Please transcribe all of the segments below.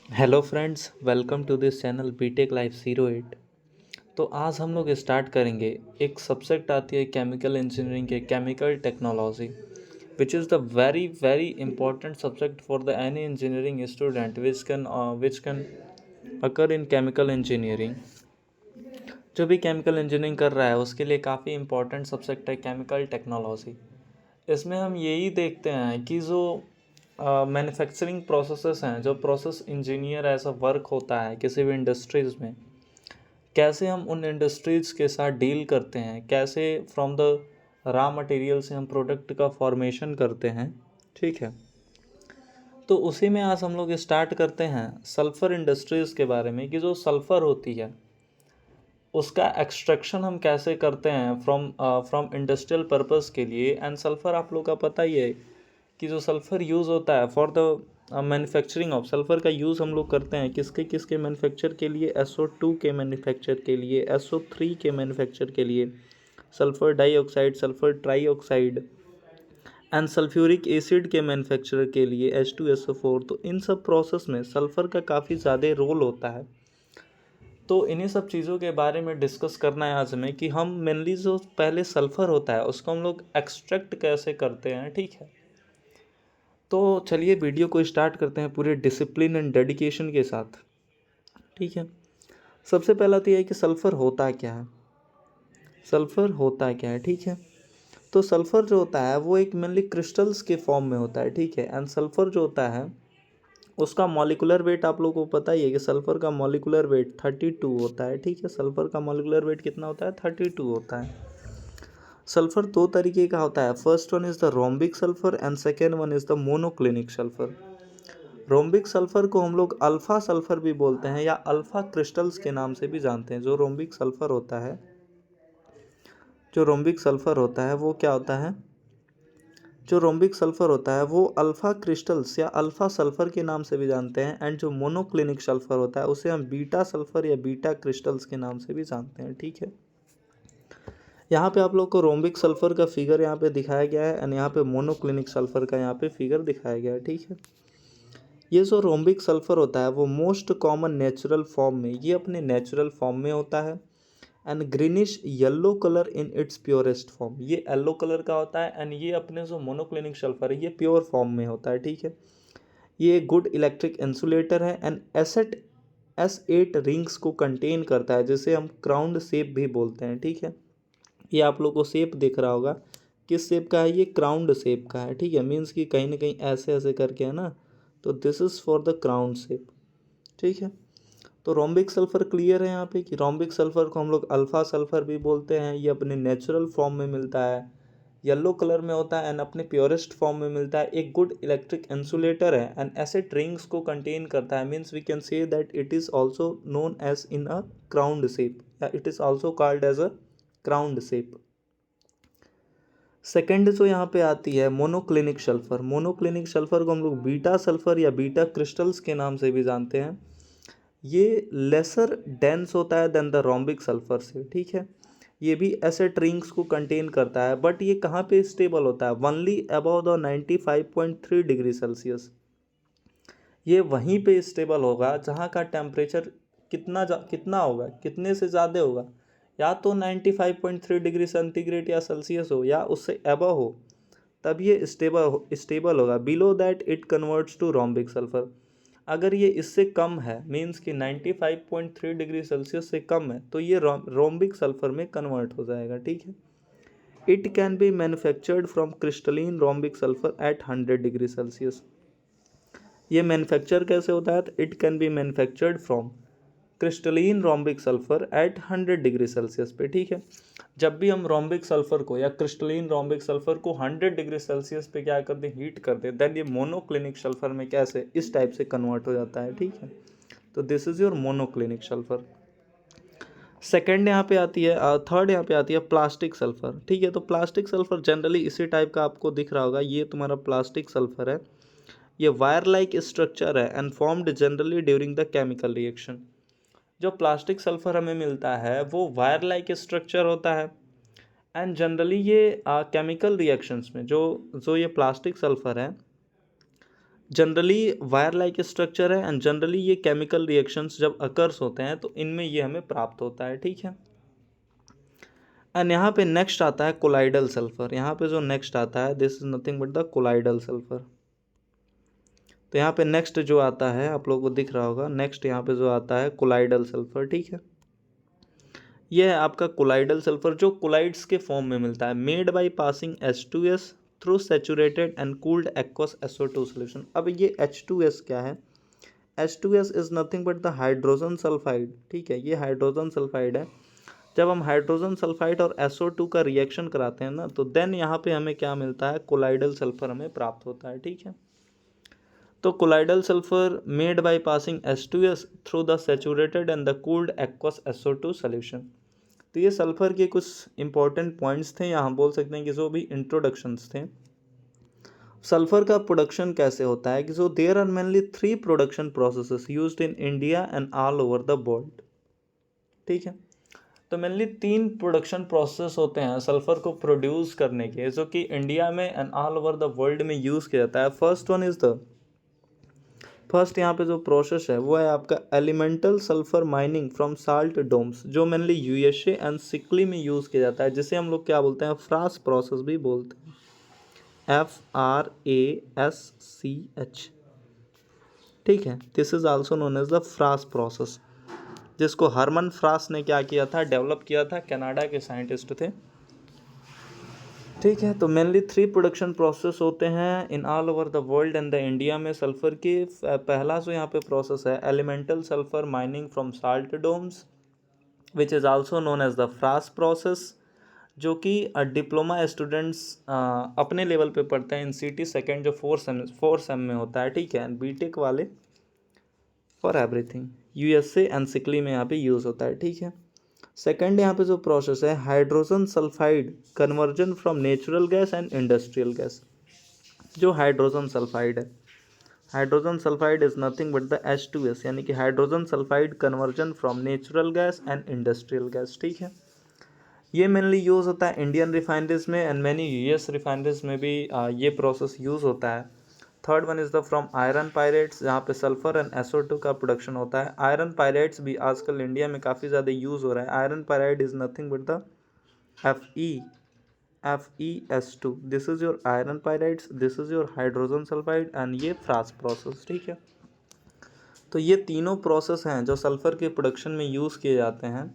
Hello friends, welcome to this channel BTech life 08। तो आज हम लोग स्टार्ट करेंगे। एक सब्जेक्ट आती है केमिकल इंजीनियरिंग के, chemical technology, which is the very very important subject for the any engineering student which can occur in chemical engineering. जो भी केमिकल इंजीनियरिंग कर रहा है उसके लिए काफ़ी इंपॉर्टेंट सब्जेक्ट है केमिकल टेक्नोलॉजी। इसमें हम यही देखते हैं कि जो मैन्युफैक्चरिंग प्रोसेसेस हैं, जो प्रोसेस इंजीनियर ऐसा वर्क होता है किसी भी इंडस्ट्रीज़ में, कैसे हम उन इंडस्ट्रीज़ के साथ डील करते हैं, कैसे फ्रॉम द रॉ मटेरियल से हम प्रोडक्ट का फॉर्मेशन करते हैं। ठीक है, तो उसी में आज हम लोग स्टार्ट करते हैं सल्फ़र इंडस्ट्रीज़ के बारे में, कि जो सल्फ़र होती है उसका एक्सट्रैक्शन हम कैसे करते हैं फ्रॉम इंडस्ट्रियल पर्पस के लिए। एंड सल्फ़र आप लोग का पता ही है कि जो सल्फ़र यूज़ होता है for the manufacturing of, sulphur का यूज़ हम लोग करते हैं किसके किसके मैन्युफैक्चर के लिए, SO2 के मैन्युफैक्चर के लिए, SO3 के मैन्युफैक्चर के लिए, sulphur dioxide, sulphur trioxide and sulphuric acid के मैन्युफैक्चर के लिए H2SO4। तो इन सब प्रोसेस में सल्फ़र का काफ़ी ज़्यादा रोल होता है। तो इन्हीं सब चीज़ों के बारे में डिस्कस करना है आज हमें, कि हम मेनली जो पहले सल्फ़र होता है उसको हम लोग एक्सट्रैक्ट कैसे करते हैं। ठीक है, तो चलिए वीडियो को स्टार्ट करते हैं पूरे डिसिप्लिन एंड डेडिकेशन के साथ। ठीक है, सबसे पहला तो यह है कि सल्फ़र होता क्या है। सल्फ़र होता क्या है, ठीक है। तो सल्फ़र जो होता है वो एक मेनली क्रिस्टल्स के फॉर्म में होता है। ठीक है, एंड सल्फ़र जो होता है उसका मॉलिकुलर वेट आप लोगों को पता ही है कि सल्फ़र का मॉलिकुलर वेट 32 होता है। ठीक है, सल्फ़र का मॉलिकुलर वेट कितना होता है, 32 होता है। सल्फ़र दो तरीके का होता है, first one is the rhombic sulphur and second one is the monoclinic sulphur. Rhombic sulphur को हम लोग अल्फ़ा सल्फ़र भी बोलते हैं या अल्फ़ा क्रिस्टल्स के नाम से भी जानते हैं। जो रोम्बिक सल्फ़र होता है, जो रोम्बिक सल्फ़र होता है वो क्या होता है, जो रोम्बिक सल्फ़र होता है वो अल्फ़ा क्रिस्टल्स या अल्फ़ा सल्फ़र के नाम से भी जानते हैं। एंड जो मोनोक्लिनिक सल्फ़र होता है उसे हम बीटा सल्फ़र या बीटा क्रिस्टल्स के नाम से भी जानते हैं। ठीक है, यहाँ पे आप लोग को रोम्बिक सल्फ़र का फिगर यहाँ पे दिखाया गया है एंड यहाँ पे मोनोक्लिनिक सल्फ़र का यहाँ पे फिगर दिखाया गया है। ठीक है, ये जो रोम्बिक सल्फ़र होता है वो मोस्ट कॉमन नेचुरल फॉर्म में, ये अपने नेचुरल फॉर्म में होता है and greenish yellow colour in its purest form. ये येलो कलर का होता है एंड ये अपने जो मोनोक्लिनिक सल्फ़र है ये प्योर फॉर्म में होता है। ठीक है, ये गुड इलेक्ट्रिक इंसुलेटर है एंड एसेट S8 रिंग्स को कंटेन करता है, जिसे हम क्राउंड शेप भी बोलते हैं। ठीक है, ये आप लोग को शेप दिख रहा होगा, किस शेप का है, ये क्राउंड शेप का है। ठीक है, मीन्स कि कहीं ना कहीं ऐसे ऐसे करके है ना, तो this is for the crowned shape. ठीक है, तो रोम्बिक सल्फ़र क्लियर है यहाँ पे कि रोम्बिक सल्फ़र को हम लोग अल्फ़ा सल्फ़र भी बोलते हैं। ये अपने नेचुरल फॉर्म में मिलता है, येलो कलर में होता है एंड अपने प्योरेस्ट फॉर्म में मिलता है। एक गुड इलेक्ट्रिक इंसुलेटर है एंड एसिड रिंग्स को कंटेन करता है। Means we can say that it is also known as in a crowned shape, या it is also called as a crowned shape. Second जो यहाँ पे आती है मोनोक्लिनिक सल्फ़र। मोनोक्लिनिक सल्फ़र को हम लोग बीटा सल्फ़र या बीटा क्रिस्टल्स के नाम से भी जानते हैं। ये लेसर डेंस होता है देन द रोम्बिक सल्फ़र से। ठीक है, ये भी एसिड रिंग्स को कंटेन करता है, बट ये कहाँ पे स्टेबल होता है, only above the 95.3 degree Celsius. ये वहीं पे स्टेबल होगा जहाँ का टेम्परेचर कितना होगा, कितने से ज़्यादा होगा, या तो 95.3 डिग्री सेंटीग्रेड या सेल्सियस हो या उससे एबव हो, तब ये स्टेबल होगा। Below that it converts to rhombic sulphur. अगर ये इससे कम है, मीन्स कि 95.3 डिग्री सेल्सियस से कम है, तो ये रोम्बिक सल्फ़र में कन्वर्ट हो जाएगा। ठीक है, it can be manufactured from crystalline rhombic sulphur at 100 degree Celsius. ये मैन्युफैक्चर कैसे होता है, तो it can be manufactured from crystalline rhombic sulphur at 100 degree Celsius पे। ठीक है, जब भी हम रोम्बिक सल्फ़र को या क्रिस्टलिन रोम्बिक सल्फ़र को 100 डिग्री सेल्सियस पे क्या कर दें, हीट कर दें, देन ये मोनोक्लिनिक सल्फ़र में कैसे इस टाइप से कन्वर्ट हो जाता है। ठीक है, तो this is your monoclinic sulphur. Second यहाँ पे आती है, थर्ड यहाँ पे आती है प्लास्टिक सल्फ़र। ठीक है, तो प्लास्टिक सल्फ़र जनरली इसी टाइप का आपको दिख रहा होगा, ये तुम्हारा प्लास्टिक सल्फ़र है। ये वायर लाइक स्ट्रक्चर है and formed generally during the chemical reaction. जो प्लास्टिक सल्फ़र हमें मिलता है वो वायर लाइक स्ट्रक्चर होता है एंड जनरली ये केमिकल रिएक्शंस में जो जो ये प्लास्टिक सल्फ़र है जनरली वायर लाइक स्ट्रक्चर है एंड जनरली ये केमिकल रिएक्शंस जब अकर्स होते हैं तो इनमें ये हमें प्राप्त होता है, ठीक है। एंड यहाँ पे नेक्स्ट आता है कोलाइडल सल्फर। यहाँ पे जो नेक्स्ट आता है this is nothing but the colloidal sulphur. तो यहाँ पे नेक्स्ट जो आता है आप लोगों को दिख रहा होगा, नेक्स्ट यहाँ पे जो आता है कोलाइडल सल्फर, ठीक है। यह है आपका कोलाइडल सल्फर जो कोलाइड्स के फॉर्म में मिलता है, made by passing H2S through saturated and cooled aqueous SO2 solution. अब ये H2S क्या है? H2S is nothing but the hydrogen sulphide, ठीक है। ये हाइड्रोजन सल्फाइड है। जब हम हाइड्रोजन सल्फाइड और SO2 का रिएक्शन कराते हैं ना, तो देन यहाँ पे हमें क्या मिलता है? कोलाइडल सल्फर हमें प्राप्त होता है, ठीक है। तो colloidal sulphur made by passing H2S through the saturated and the cooled aqueous SO2 solution. तो ये सल्फर के कुछ इंपॉर्टेंट पॉइंट्स थे, या हम बोल सकते हैं कि जो भी इंट्रोडक्शंस थे। सल्फर का प्रोडक्शन कैसे होता है कि जो there are mainly 3 production processes used in India and all over the world, ठीक है। तो मेनली 3 प्रोडक्शन प्रोसेस होते हैं सल्फर को प्रोड्यूस करने के, जो कि इंडिया में and all over the world में यूज़ किया जाता है। फर्स्ट यहाँ पे जो प्रोसेस है वो है आपका elemental sulphur mining from salt domes, जो मेनली USA एंड सिकली में यूज़ किया जाता है, जिसे हम लोग क्या बोलते हैं? फ्रास प्रोसेस भी बोलते हैं, FRASCH, ठीक है। This is also known as the Frasch process, जिसको हरमन फ्रास ने क्या किया था? डेवलप किया था, कनाडा के साइंटिस्ट थे, ठीक है। तो मेनली 3 प्रोडक्शन प्रोसेस होते हैं in all over the world and the India में सल्फर की। पहला जो यहाँ पे प्रोसेस है elemental sulphur mining from salt domes, which is also known as the Frasch process, जो कि डिप्लोमा स्टूडेंट्स अपने लेवल पे पढ़ते हैं इन CT सेकेंड, जो 4 सेम में होता है, ठीक है। BTech वाले for everything USA and Sicily में यहाँ पे यूज़ होता है, ठीक है। सेकेंड यहाँ पे जो प्रोसेस है hydrogen sulphide conversion from natural gas and industrial gas. जो हाइड्रोजन सल्फाइड है, hydrogen sulphide is nothing but the H2S, यानी कि hydrogen sulphide conversion from natural gas and industrial gas, ठीक है। ये मेनली यूज़ होता है इंडियन रिफाइनरीज में एंड मैनी US रिफाइनरीज में भी ये प्रोसेस यूज़ होता है। Third one is the from iron pirates, जहाँ पे सल्फर एंड SO2 का प्रोडक्शन होता है। आयरन पायरेट्स भी आजकल इंडिया में काफ़ी ज़्यादा यूज़ हो रहा है। Iron pyrite is nothing but the FeS2, this is your iron pyrites, this is your hydrogen sulphide and ये फ्रास प्रोसेस, ठीक है। तो ये तीनों प्रोसेस हैं जो सल्फर के प्रोडक्शन में यूज़ किए जाते हैं।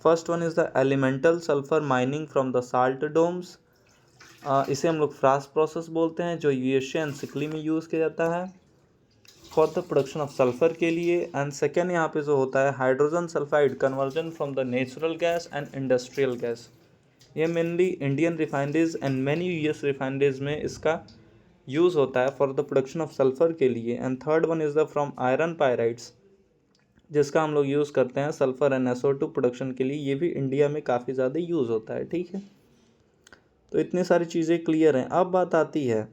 First one is the elemental sulphur mining from the salt domes, इसे हम लोग फ्रास प्रोसेस बोलते हैं, जो USA एंड सिकली में यूज़ किया जाता है for the production of sulphur के लिए। एंड सेकेंड यहाँ पे जो होता है hydrogen sulphide conversion from the natural gas and industrial gas. ये mainly Indian refineries and many US refineries में इसका यूज़ होता है for the production of sulphur के लिए। And third one is the from iron pyrites, जिसका हम लोग यूज़ करते हैं सल्फर एंड SO2 प्रोडक्शन के लिए। ये भी इंडिया में काफ़ी ज़्यादा यूज़ होता है, ठीक है। तो इतनी सारी चीज़ें क्लियर हैं। अब बात आती है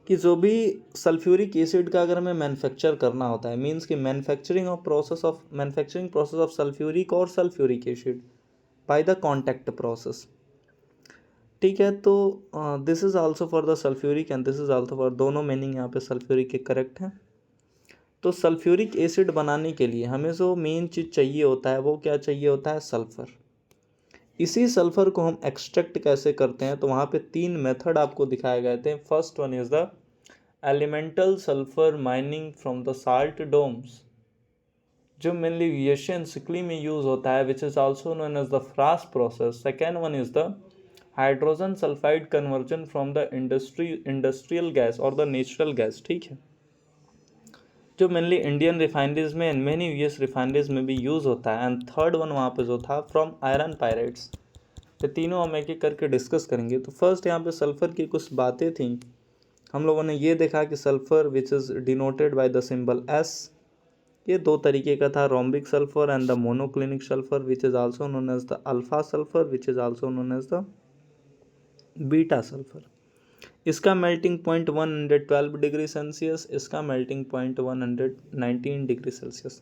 कि जो भी सल्फ्यूरिक एसिड का अगर हमें मैन्युफैक्चर करना होता है, मींस कि मैन्युफैक्चरिंग प्रोसेस ऑफ सल्फ्यूरिक और sulphuric acid by the contact process, ठीक है। तो this is also for the sulphuric and this is also for, दोनों मीनिंग यहाँ पे सल्फ्यूरिक के करेक्ट हैं। तो सल्फ्यूरिक एसिड बनाने के लिए हमें जो मेन चीज़ चाहिए होता है वो क्या चाहिए होता है? सल्फ़र। इसी सल्फ़र को हम एक्सट्रैक्ट कैसे करते हैं? तो वहाँ पे 3 मेथड आपको दिखाए गए थे। First one is the elemental sulphur mining from the salt domes, जो मेनली USA एंड सिकली में यूज़ होता है, which is also known as the Frasch process. Second one is the hydrogen sulphide conversion from the industrial gas और the natural gas, ठीक है, जो mainly Indian refineries में and many US refineries में भी यूज़ होता है। एंड थर्ड वन वहाँ पे जो था फ्रॉम आयरन पायराइड्स। तो तीनों हम एक एक करके डिस्कस करेंगे। तो फर्स्ट यहाँ पे सल्फ़र की कुछ बातें थी। हम लोगों ने ये देखा कि sulphur which is denoted by the symbol S, ये 2 तरीके का था, rhombic sulphur and the monoclinic sulphur, which is also known as the alpha sulphur, which is also known as the beta sulphur. इसका मेल्टिंग पॉइंट 112 डिग्री सेल्सियस, इसका melting point 119 degree Celsius.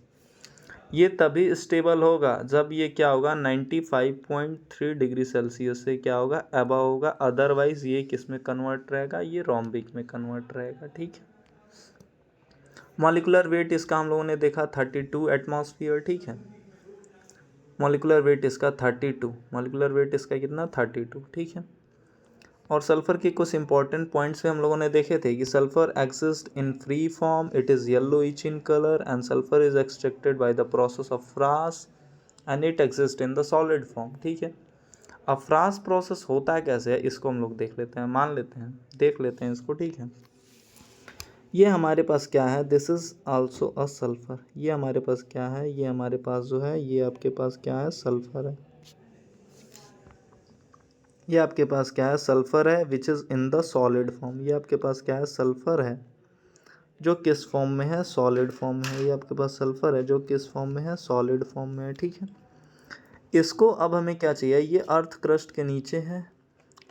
ये तभी stable होगा जब ये क्या होगा 95.3 degree Celsius से क्या होगा अबव होगा, अदरवाइज ये किस में कन्वर्ट रहेगा, ये रोम्बिक में कन्वर्ट रहेगा। ठीक है। मॉलिकुलर वेट इसका हम लोगों ने देखा 32 एटमॉस्फेयर। ठीक है, मॉलिकुलर वेट इसका 32, मॉलिकुलर वेट इसका कितना 32। ठीक है। और सल्फर के कुछ इंपॉर्टेंट पॉइंट्स भी हम लोगों ने देखे थे कि sulphur exist in free form, it is yellowish in colour and sulphur is extracted by the process of France and it exist in the solid form. ठीक है। अब फ्रास प्रोसेस होता है कैसे है इसको हम लोग देख लेते हैं, मान लेते हैं, देख लेते हैं इसको। ठीक है, ये हमारे पास क्या है, this is also a sulphur. ये हमारे पास क्या है, ये हमारे पास जो है ये आपके पास क्या है, सल्फर है। ये आपके पास क्या है, सल्फर है which is in the solid form. ये आपके पास क्या है, सल्फर है जो किस फॉर्म में है, सॉलिड फॉर्म में है। ये आपके पास सल्फर है जो किस फॉर्म में है, सॉलिड फॉर्म में है। ठीक है। इसको अब हमें क्या चाहिए, ये अर्थ क्रस्ट के नीचे है,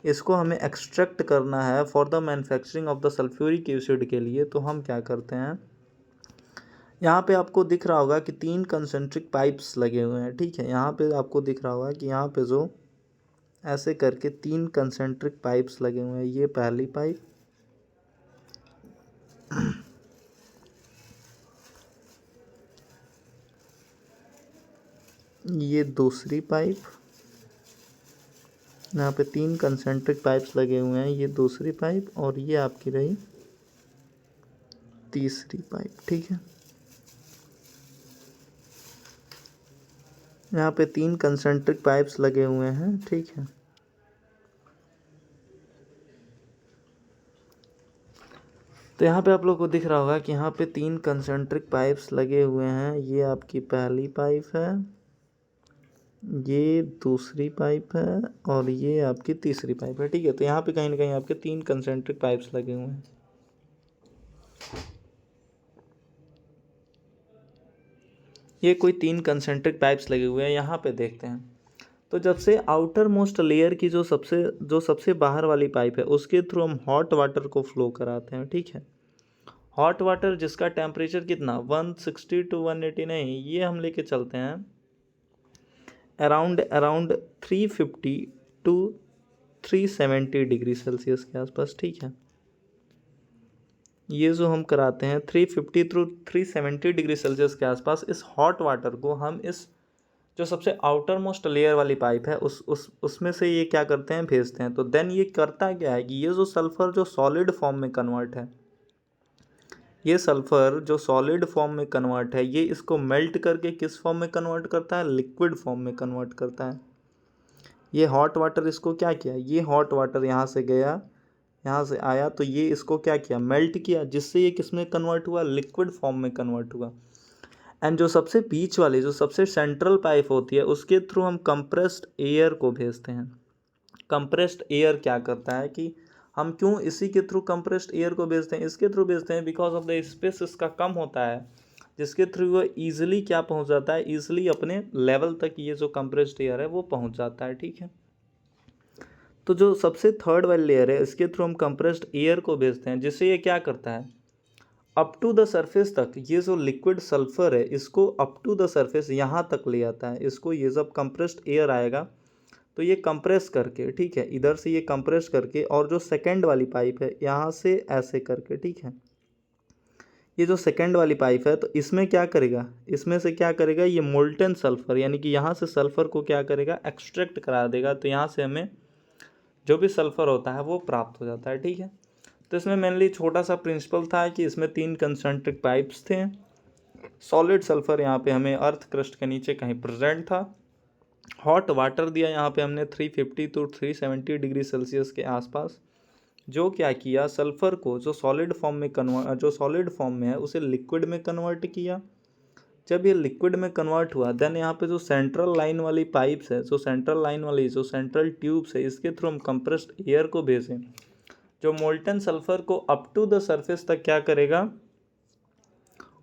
इसको हमें एक्सट्रैक्ट करना है for the manufacturing of the sulphuric acid के लिए। तो हम क्या करते हैं, यहाँ पे आपको दिख रहा होगा कि 3 कंसेंट्रिक पाइप्स लगे हुए हैं। ठीक है, यहाँ पे आपको दिख रहा होगा कि यहाँ पे जो ऐसे करके 3 कंसेंट्रिक पाइप्स लगे हुए हैं। ये पहली पाइप, ये दूसरी पाइप, यहाँ पे 3 कंसेंट्रिक पाइप्स लगे हुए हैं, ये दूसरी पाइप, और ये आपकी रही तीसरी पाइप। ठीक है, यहाँ पे 3 कंसेंट्रिक पाइप्स लगे हुए हैं। ठीक है, तो यहाँ पे आप लोग को दिख रहा होगा कि यहाँ पे 3 कंसेंट्रिक पाइप्स लगे हुए हैं। ये आपकी पहली पाइप है, ये दूसरी पाइप है, और ये आपकी तीसरी पाइप है। ठीक है, तो यहाँ पे कहीं ना कहीं आपके 3 कंसेंट्रिक पाइप्स लगे हुए हैं। ये कोई 3 कंसेंट्रिक पाइप्स लगे हुए हैं, यहाँ पे देखते हैं। तो जब से आउटर मोस्ट लेयर की जो सबसे बाहर वाली पाइप है उसके थ्रू हम हॉट वाटर को फ्लो कराते हैं। ठीक है, हॉट वाटर जिसका टेम्परेचर कितना 160 टू 180 नहीं, ये हम लेके चलते हैं around around 350 to 370 degree Celsius के आसपास। ठीक है, ये जो हम कराते हैं 350 थ्रू 370 डिग्री सेल्सियस के आसपास, इस हॉट वाटर को हम इस जो सबसे आउटर मोस्ट लेयर वाली पाइप है उसमें से ये क्या करते हैं, भेजते हैं। तो देन ये करता क्या है कि ये जो सल्फ़र जो सॉलिड फॉर्म में कन्वर्ट है, ये सल्फ़र जो सॉलिड फॉर्म में कन्वर्ट है, ये इसको मेल्ट करके किस फॉर्म में कन्वर्ट करता है, लिक्विड फॉर्म में कन्वर्ट करता है। ये हॉट वाटर इसको क्या किया, ये हॉट वाटर यहाँ से गया, यहाँ से आया, तो ये इसको क्या किया, मेल्ट किया, जिससे ये किस में कन्वर्ट हुआ, लिक्विड फॉर्म में कन्वर्ट हुआ। एंड जो सबसे बीच वाली जो सबसे सेंट्रल पाइप होती है उसके थ्रू हम कंप्रेस्ड एयर को भेजते हैं। कंप्रेस्ड एयर क्या करता है कि हम क्यों इसी के थ्रू कंप्रेस्ड एयर को भेजते हैं, इसके थ्रू भेजते हैं बिकॉज ऑफ द स्पेस इसका कम होता है, जिसके थ्रू वो ईजिली क्या पहुंच जाता है, ईजिली अपने लेवल तक ये जो कंप्रेस्ड एयर है वो पहुंच जाता है। ठीक है, तो जो सबसे थर्ड वाली लेयर है इसके थ्रू हम कंप्रेस्ड एयर को भेजते हैं, जिससे ये क्या करता है, अप टू द सरफेस तक, ये जो लिक्विड सल्फर है इसको अप टू द सरफेस यहाँ तक ले आता है। इसको ये जब कंप्रेस्ड एयर आएगा तो ये कंप्रेस करके, ठीक है, इधर से ये कंप्रेस करके, और जो सेकंड वाली पाइप है यहाँ से ऐसे करके, ठीक है, ये जो सेकंड वाली पाइप है तो इसमें क्या करेगा, इसमें से क्या करेगा, ये मोल्टन सल्फर यानी कि यहाँ से सल्फर को क्या करेगा, एक्सट्रैक्ट करा देगा। तो यहाँ से हमें जो भी सल्फर होता है वो प्राप्त हो जाता है। ठीक है, तो इसमें मेनली छोटा सा प्रिंसिपल था कि इसमें 3 कंसेंट्रिक पाइप्स थे, सॉलिड सल्फर यहाँ पे हमें अर्थ क्रस्ट के नीचे कहीं प्रेजेंट था, हॉट वाटर दिया यहाँ पे हमने 350 टू 370 डिग्री सेल्सियस के आसपास, जो क्या किया, सल्फर को जो सॉलिड फॉर्म में है उसे लिक्विड में कन्वर्ट किया। जब ये लिक्विड में कन्वर्ट हुआ देन यहाँ पे जो सेंट्रल लाइन वाली पाइप्स है, जो सेंट्रल ट्यूब्स है, इसके थ्रू हम कंप्रेस्ड एयर को भेजें, जो मोल्टन सल्फर को अप टू द सरफेस तक क्या करेगा,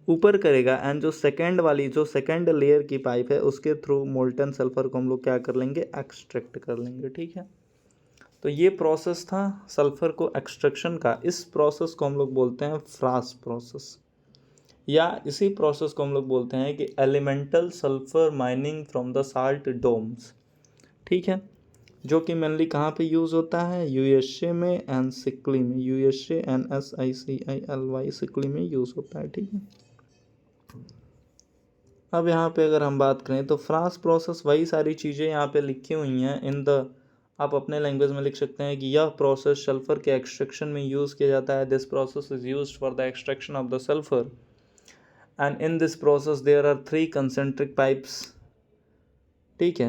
ऊपर करेगा। एंड जो सेकेंड लेयर की पाइप है उसके थ्रू मोल्टन सल्फर को हम लोग क्या कर लेंगे, एक्सट्रैक्ट कर लेंगे। ठीक है, तो ये प्रोसेस था सल्फर को एक्सट्रैक्शन का। इस प्रोसेस को हम लोग बोलते हैं फ्रास प्रोसेस। या इसी प्रोसेस को हम लोग बोलते हैं कि elemental sulphur mining from the salt domes, ठीक है, जो कि मेनली कहाँ पे यूज़ होता है, यूएसए में एंड सिकली में, यूएसए NSICILY सिकली में यूज़ होता है, ठीक है। अब यहाँ पे अगर हम बात करें तो फ्रांस प्रोसेस, वही सारी चीज़ें यहाँ पे लिखी हुई हैं इन द, आप अपने लैंग्वेज में लिख सकते हैं कि यह प्रोसेस सल्फर के एक्सट्रैक्शन में यूज़ किया जाता है। This process is used for the extraction of the sulphur and in this process there are 3 concentric pipes, ठीक है।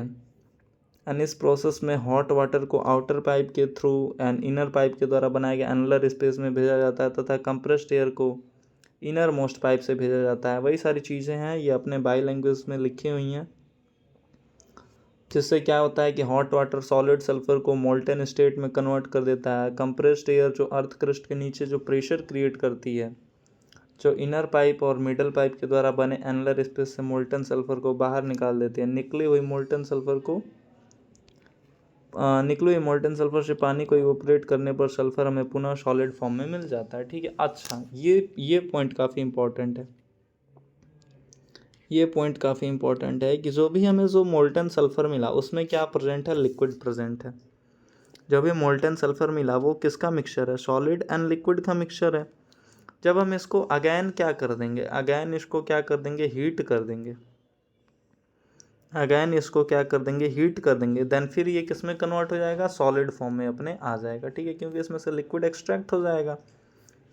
एंड इस प्रोसेस में हॉट वाटर को आउटर पाइप के थ्रू एंड इनर पाइप के द्वारा बनाए गए एनुलर स्पेस में भेजा जाता है तथा कंप्रेस्ड एयर को इनर मोस्ट पाइप से भेजा जाता है। वही सारी चीज़ें हैं, ये अपने बाई लैंग्वेज में लिखी हुई हैं, जिससे क्या होता है कि हॉट वाटर सॉलिड सल्फर को मोल्टेन स्टेट में कन्वर्ट कर देता है। कंप्रेस्ड एयर जो अर्थ क्रस्ट के नीचे जो प्रेशर क्रिएट करती है, जो इनर पाइप और मिडल पाइप के द्वारा बने एनुलर स्पेस से मोल्टन सल्फर को बाहर निकाल देती है। निकली हुई मोल्टन सल्फर से पानी को इवोपरेट करने पर सल्फर हमें पुनः सॉलिड फॉर्म में मिल जाता है, ठीक है। अच्छा, ये पॉइंट काफ़ी इंपॉर्टेंट है, ये पॉइंट काफ़ी इंपॉर्टेंट है कि जो भी हमें जो मोल्टन सल्फर मिला उसमें क्या प्रेजेंट है, लिक्विड प्रेजेंट है। जो भी मोल्टन सल्फर मिला वो किसका मिक्सचर है, सॉलिड एंड लिक्विड का मिक्सचर है। जब हम इसको अगैन क्या कर देंगे, अगैन इसको क्या कर देंगे, हीट कर देंगे, अगैन इसको क्या कर देंगे, हीट कर देंगे, देन फिर ये किस में कन्वर्ट हो जाएगा, सॉलिड फॉर्म में अपने आ जाएगा, ठीक है, क्योंकि इसमें से लिक्विड एक्सट्रैक्ट हो जाएगा।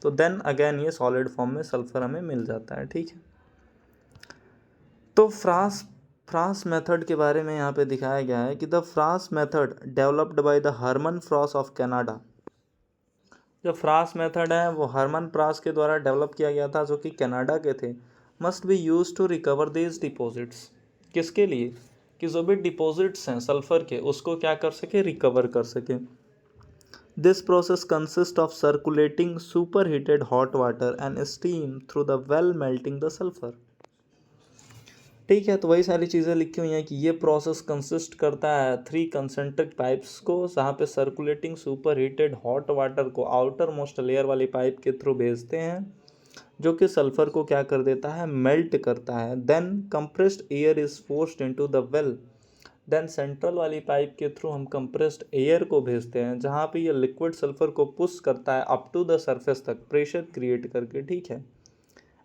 तो देन अगैन ये सॉलिड फॉर्म में सल्फर हमें मिल जाता है, ठीक है। तो फ्रांस मेथड के बारे में यहाँ पे दिखाया गया है कि the France method developed by the Herman Frasch of Canada. जो फ्रांस मेथड है वो हरमन फ्रांस के द्वारा डेवलप किया गया था, जो कि कनाडा के थे। Must be use to recover these deposits, किसके लिए, कि जो भी डिपॉजिट्स हैं सल्फर के उसको क्या कर सके, रिकवर कर सके। This process consist of circulating super heated hot water and steam through the well melting the sulphur, ठीक है। तो वही सारी चीज़ें लिखी हुई हैं कि ये प्रोसेस कंसिस्ट करता है 3 कंसेंट्रिक पाइप्स को, जहाँ पे circulating super heated hot water को आउटर मोस्ट लेयर वाली पाइप के थ्रू भेजते हैं, जो कि सल्फर को क्या कर देता है, मेल्ट करता है। Then compressed air is forced into the well, then central वाली पाइप के थ्रू हम कंप्रेस्ड एयर को भेजते हैं, जहाँ पे ये लिक्विड सल्फर को पुश करता है अप टू द सरफेस तक प्रेशर क्रिएट करके, ठीक है।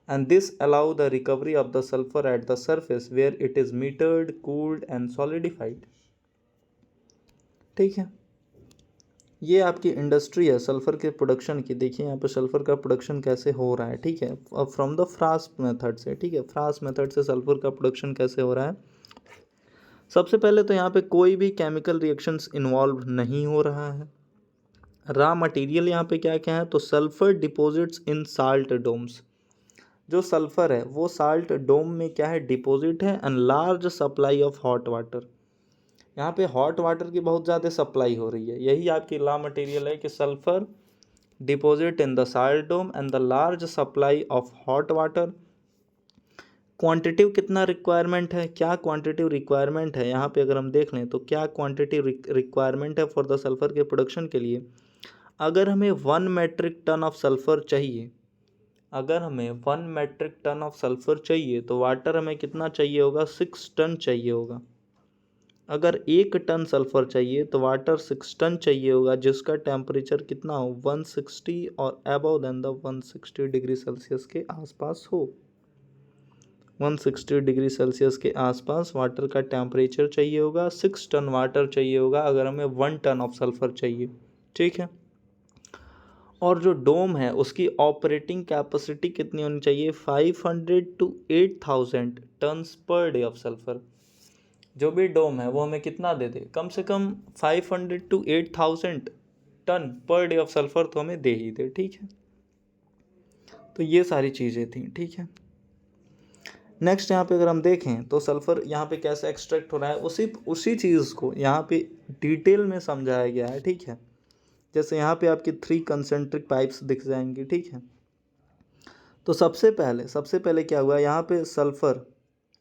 And this allow the recovery of the sulfur at the surface where it is metered, cooled and solidified, ठीक है। ये आपकी इंडस्ट्री है सल्फर के प्रोडक्शन की। देखिए यहाँ पे सल्फर का प्रोडक्शन कैसे हो रहा है, ठीक है, अब फ्रॉम द फ्रांस मेथड से, ठीक है। फ्रांस मेथड से सल्फर का प्रोडक्शन कैसे हो रहा है, सबसे पहले तो यहाँ पे कोई भी केमिकल रिएक्शंस इन्वॉल्व नहीं हो रहा है। रॉ मटेरियल यहाँ पे क्या क्या है, तो sulphur deposits in salt domes, जो सल्फ़र है वो साल्ट डोम में क्या है, डिपॉजिट है, and large supply of hot water. यहाँ पे हॉट वाटर की बहुत ज़्यादा सप्लाई हो रही है, यही आपकी रॉ मटेरियल है कि sulphur deposit in the salt dome and the large supply of hot water. Quantitative कितना रिक्वायरमेंट है, क्या क्वांटिटिव रिक्वायरमेंट है, यहाँ पे अगर हम देख लें तो क्या क्वांटिटिव रिक्वायरमेंट है फॉर द सल्फ़र के प्रोडक्शन के लिए। अगर हमें 1 मेट्रिक टन ऑफ सल्फ़र चाहिए, अगर हमें 1 मेट्रिक टन ऑफ सल्फ़र चाहिए तो वाटर हमें कितना चाहिए होगा, 6 टन चाहिए होगा। अगर 1 टन सल्फ़र चाहिए तो वाटर 6 टन चाहिए होगा, जिसका टेम्परेचर कितना हो, 160 और above than the 160 degree Celsius के आसपास हो। 160 डिग्री सेल्सियस के आसपास वाटर का टेम्परेचर चाहिए होगा, 6 टन वाटर चाहिए होगा अगर हमें 1 टन ऑफ सल्फ़र चाहिए, ठीक है। और जो डोम है उसकी ऑपरेटिंग कैपेसिटी कितनी होनी चाहिए, 500 to 8000 tons per day of sulphur. जो भी डोम है वो हमें कितना दे दे, कम से कम 500 to 8000 ton per day of sulphur तो हमें दे ही दे, ठीक है। तो ये सारी चीज़ें थी, ठीक है। नेक्स्ट यहाँ पे अगर हम देखें तो सल्फ़र यहाँ पे कैसे एक्सट्रैक्ट हो रहा है, उसी चीज़ को यहाँ पे डिटेल में समझाया गया है, ठीक है। जैसे यहाँ पे आपकी 3 कंसेंट्रिक पाइप्स दिख जाएंगी, ठीक है। तो सबसे पहले क्या हुआ, यहाँ पे सल्फ़र,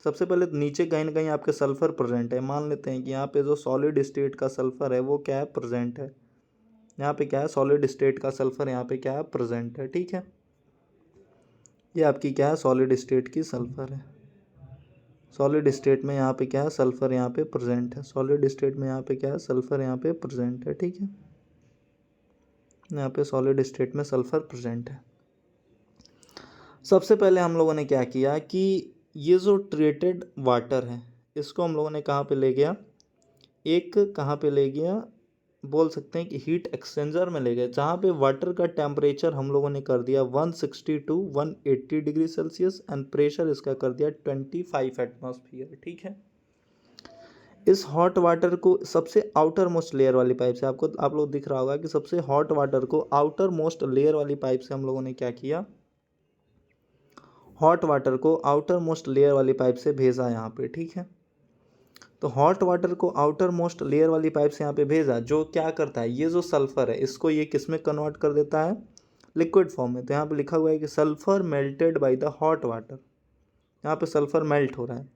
सबसे पहले नीचे कहीं ना कहीं आपके सल्फ़र प्रेजेंट है। मान लेते हैं कि यहाँ पे जो सॉलिड स्टेट का सल्फ़र है वो क्या है, प्रेजेंट है। यहाँ पे क्या है, सॉलिड स्टेट का सल्फ़र यहाँ पे क्या है, प्रेजेंट है, ठीक है। ये आपकी क्या है, सॉलिड स्टेट की सल्फर है। सॉलिड स्टेट में यहाँ पे क्या है, सल्फर यहाँ पे प्रेजेंट है। सॉलिड स्टेट में यहाँ पे क्या है, सल्फर यहाँ पे प्रेजेंट है। ठीक है, यहाँ पे सॉलिड स्टेट में सल्फर प्रेजेंट है। सबसे पहले हम लोगों ने क्या किया कि ये जो ट्रीटेड वाटर है इसको हम लोगों ने कहाँ पे ले गया, एक कहाँ पे ले गया, बोल सकते हैं कि हीट एक्सचेंजर में ले गए, जहाँ पे वाटर का टेम्परेचर हम लोगों ने कर दिया 160 to 180 degree Celsius and pressure इसका कर दिया 25 एटमॉस्फेयर। ठीक है, इस हॉट वाटर को सबसे आउटर मोस्ट लेयर वाली पाइप से, आपको आप लोग दिख रहा होगा कि सबसे हॉट वाटर को आउटर मोस्ट लेयर वाली पाइप से हम लोगों ने क्या किया, हॉट वाटर को आउटर मोस्ट लेयर वाली पाइप से भेजा यहाँ पे। ठीक है, तो हॉट वाटर को आउटर मोस्ट लेयर वाली पाइप से यहाँ पे भेजा, जो क्या करता है, ये जो सल्फर है इसको ये किस में कन्वर्ट कर देता है, लिक्विड फॉर्म में। तो यहाँ पे लिखा हुआ है कि sulphur melted by the hot water, यहाँ पे सल्फर मेल्ट हो रहा है।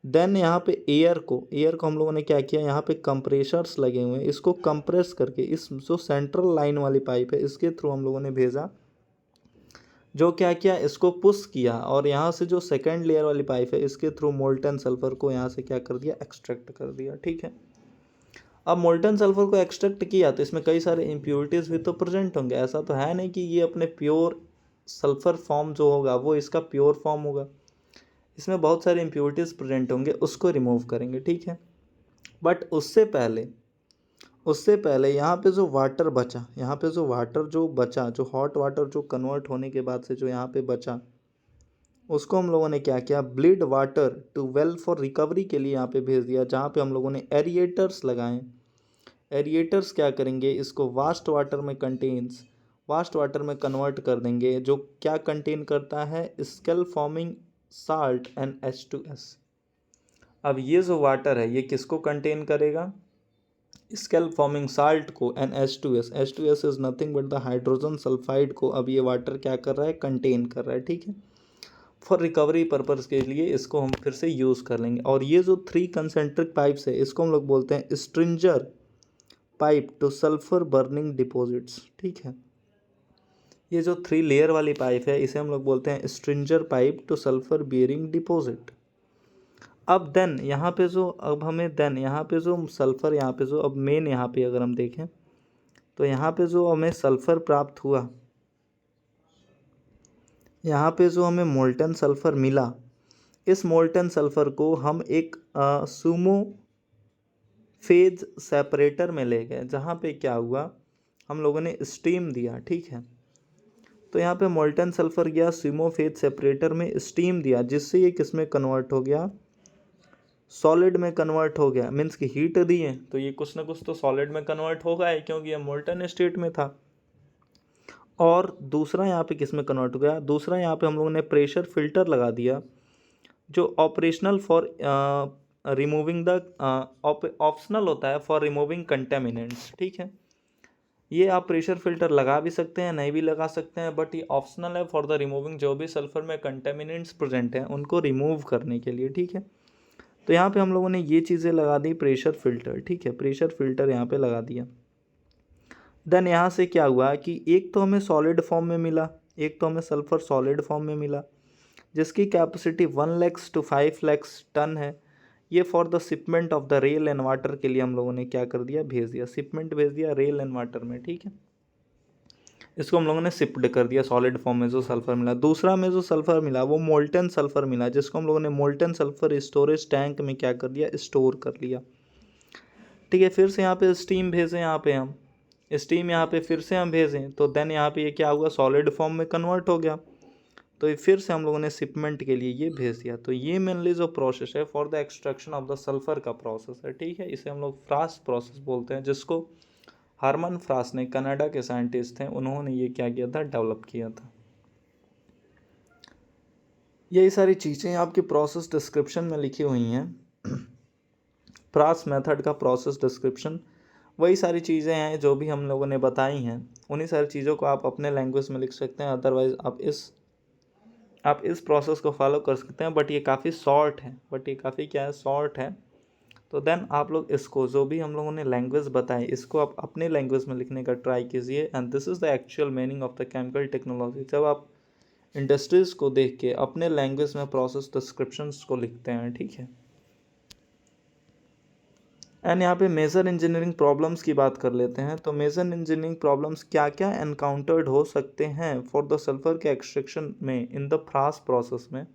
देन यहाँ पे एयर को हम लोगों ने क्या किया, यहाँ पे कंप्रेशर्स लगे हुए हैं, इसको कंप्रेस करके इस जो सेंट्रल लाइन वाली पाइप है इसके थ्रू हम लोगों ने भेजा, जो क्या किया, इसको पुश किया और यहाँ से जो सेकेंड लेयर वाली पाइप है इसके थ्रू मोल्टन सल्फर को यहाँ से क्या कर दिया, एक्सट्रैक्ट कर दिया। ठीक है, अब मोल्टन सल्फर को एक्सट्रैक्ट किया तो इसमें कई सारे इम्प्योरिटीज़ भी तो प्रेजेंट होंगे, ऐसा तो है नहीं कि ये अपने प्योर सल्फर फॉर्म जो होगा वो इसका प्योर फॉर्म होगा, इसमें बहुत सारे इम्प्योरिटीज़ प्रेजेंट होंगे, उसको रिमूव करेंगे। ठीक है, बट उससे पहले यहाँ पे जो वाटर बचा, यहाँ पे जो वाटर जो बचा, जो हॉट वाटर जो कन्वर्ट होने के बाद से जो यहाँ पे बचा, उसको हम लोगों ने क्या किया, bleed water to well for recovery के लिए यहाँ पे भेज दिया, जहाँ पे हम लोगों ने एरिएटर्स लगाए। एरिएटर्स क्या करेंगे, इसको वास्ट वाटर में कन्वर्ट कर देंगे, जो क्या कंटेन करता है, scale forming salt and H2S। अब ये जो वाटर है ये किसको कंटेन करेगा, स्केल फॉर्मिंग साल्ट को and H2S। H2S is nothing but the hydrogen sulphide को अब ये वाटर क्या कर रहा है, कंटेन कर रहा है। ठीक है, फॉर रिकवरी पर्पज़ के लिए इसको हम फिर से यूज़ कर लेंगे। और ये जो 3 कंसेंट्रिक पाइप्स है इसको हम लोग बोलते हैं stringer pipe to sulphur burning deposits. ठीक है, ये जो 3 लेयर वाली पाइप है इसे हम लोग बोलते हैं stringer pipe to sulphur bearing deposit. अब देन यहाँ पे जो यहाँ पे जो सल्फ़र, यहाँ पे जो अब मेन यहाँ पे अगर हम देखें तो यहाँ पे जो हमें सल्फ़र प्राप्त हुआ, यहाँ पे जो हमें मोल्टन सल्फ़र मिला, इस मोल्टन सल्फ़र को हम एक सुमो फेज सेपरेटर में ले गए, जहाँ पे क्या हुआ, हम लोगों ने स्टीम दिया। ठीक है, तो यहाँ पे मोल्टन सल्फ़र गया सुमो फेज सेपरेटर में, स्टीम दिया, जिससे ये किस में कन्वर्ट हो गया, सॉलिड में कन्वर्ट हो गया। मीन्स कि हीट दी है तो ये कुछ ना कुछ तो सॉलिड में कन्वर्ट होगा ही, क्योंकि ये मोल्टन स्टेट में था। और दूसरा यहाँ पे किस में कन्वर्ट हो गया, दूसरा यहाँ पे हम लोगों ने प्रेशर फिल्टर लगा दिया, जो operational for removing the optional होता है फॉर रिमूविंग कंटेमिनेंट्स। ठीक है, ये आप प्रेशर फिल्टर लगा भी सकते हैं, नहीं भी लगा सकते हैं, बट ये ऑप्शनल है फॉर द रिमूविंग जो भी सल्फर में कंटेमिनेंट्स प्रेजेंट हैं उनको रिमूव करने के लिए। ठीक है, तो यहाँ पे हम लोगों ने ये चीज़ें लगा दी, प्रेशर फिल्टर। ठीक है, प्रेशर फिल्टर यहाँ पे लगा दिया। देन यहाँ से क्या हुआ कि एक तो हमें सॉलिड फॉर्म में मिला, एक तो हमें सल्फर सॉलिड फॉर्म में मिला, जिसकी capacity 1 lakh to 5 lakh ton है। ये for the shipment of the rail and water के लिए हम लोगों ने क्या कर दिया, भेज दिया, शिपमेंट भेज दिया रेल एंड वाटर में। ठीक है, इसको हम लोगों ने शिफ्ट कर दिया सॉलिड फॉर्म में जो सल्फर मिला। दूसरा में जो सल्फर मिला वो मोल्टन सल्फर मिला, जिसको हम लोगों ने मोल्टन सल्फर स्टोरेज टैंक में क्या कर दिया, स्टोर कर लिया। ठीक है, फिर से यहाँ पे स्टीम भेजें, यहाँ पे हम स्टीम यहाँ पे फिर से हम भेजें तो देन यहाँ पे ये क्या हुआ, सॉलिड फॉर्म में कन्वर्ट हो गया, तो ये फिर से हम लोगों ने शिपमेंट के लिए ये भेज दिया। तो ये मेनली जो प्रोसेस है for the extraction of the sulphur का प्रोसेस है। ठीक है, इसे हम लोग फ्रास्ट प्रोसेस बोलते हैं, जिसको हार्मन फ्रास्ट ने, कनाडा के साइंटिस्ट हैं, उन्होंने ये क्या किया था, डेवलप किया था। यही सारी चीज़ें आपके प्रोसेस डिस्क्रिप्शन में लिखी हुई हैं, फ्रास्ट मेथड का प्रोसेस डिस्क्रिप्शन, वही सारी चीज़ें हैं जो भी हम लोगों ने बताई हैं, उन्हीं सारी चीज़ों को आप अपने लैंग्वेज में लिख सकते हैं। अदरवाइज़ आप इस प्रोसेस को फॉलो कर सकते हैं, बट ये काफ़ी शॉर्ट है, शॉर्ट है। तो देन आप लोग इसको, जो भी हम लोगों ने लैंग्वेज बताई, इसको आप अपने लैंग्वेज में लिखने का ट्राई कीजिए। And this is the actual meaning of the chemical technology. जब आप इंडस्ट्रीज़ को देख के अपने लैंग्वेज में प्रोसेस डिस्क्रिप्शंस को लिखते हैं, ठीक है। एंड यहाँ पे मेजर इंजीनियरिंग प्रॉब्लम्स की बात कर लेते हैं। तो मेजर इंजीनियरिंग प्रॉब्लम्स क्या क्या एनकाउंटर्ड हो सकते हैं फॉर द सल्फर के एक्सट्रैक्शन में इन द फ्रास्ट प्रोसेस में।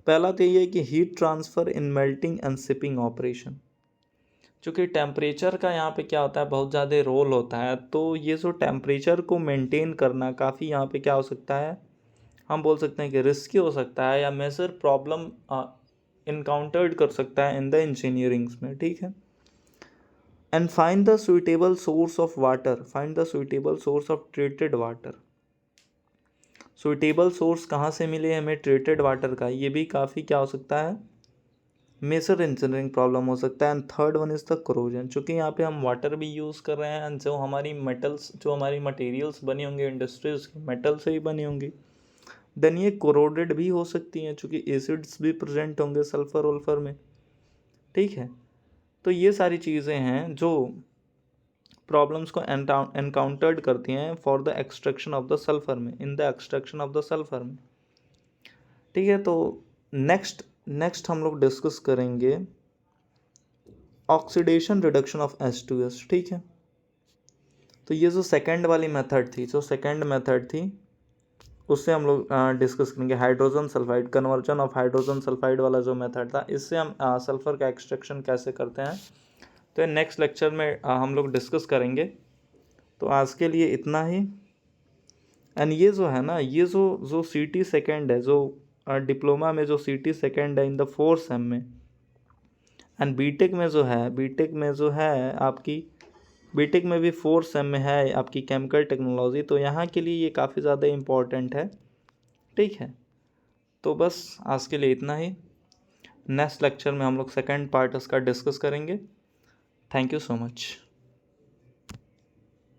पहला तो ये है कि heat transfer in melting and sipping operation. चूँकि टेम्परेचर का यहाँ पे क्या होता है, बहुत ज़्यादा रोल होता है, तो ये जो टेम्परेचर को मेंटेन करना काफ़ी यहाँ पे क्या हो सकता है, हम बोल सकते हैं कि रिस्की हो सकता है या मेजर प्रॉब्लम इनकाउंटर्ड कर सकता है इन द इंजीनियरिंग्स में, ठीक है। And find the suitable source of water, find the suitable source of treated water. Suitable source कहाँ से मिले हमें ट्रीटेड वाटर का, ये भी काफ़ी क्या हो सकता है, मेजर इंजीनियरिंग प्रॉब्लम हो सकता है। And third one is the corrosion. चूँकि यहाँ पे हम वाटर भी यूज़ कर रहे हैं एंड जो हमारी मेटल्स, जो हमारी मटेरियल्स बनी होंगी इंडस्ट्रीज की, मेटल से ही बनी होंगी, देन ये कोरोडेड भी हो सकती हैं, चूँकि एसिड्स भी प्रेजेंट होंगे सल्फ़र वल्फर में, ठीक है। तो ये सारी चीज़ें हैं जो प्रॉब्लम्स को एनकाउंटर्ड करती हैं for the extraction of the sulphur में, in the extraction of the sulphur में, ठीक है। तो नेक्स्ट हम लोग डिस्कस करेंगे ऑक्सीडेशन रिडक्शन ऑफ H2S, ठीक है। तो ये जो सेकंड वाली मेथड थी, जो सेकंड मेथड थी, उससे हम लोग डिस्कस करेंगे hydrogen sulphide, conversion of hydrogen sulphide वाला जो मेथड था, इससे हम सल्फ़र का एक्सट्रैक्शन कैसे करते हैं, तो नेक्स्ट लेक्चर में हम लोग डिस्कस करेंगे। तो आज के लिए इतना ही। एंड ये जो है ना, ये जो CT सेकेंड है, जो डिप्लोमा में जो CT सेकेंड है इन द 4th सेम में, एंड बीटेक में जो है, आपकी बीटेक में भी 4th सेम में है आपकी केमिकल टेक्नोलॉजी। तो यहाँ के लिए ये काफ़ी ज़्यादा इम्पॉर्टेंट है, ठीक है। तो बस आज के लिए इतना ही। नेक्स्ट लेक्चर में हम लोग सेकंड पार्ट इसका डिस्कस करेंगे। Thank you so much.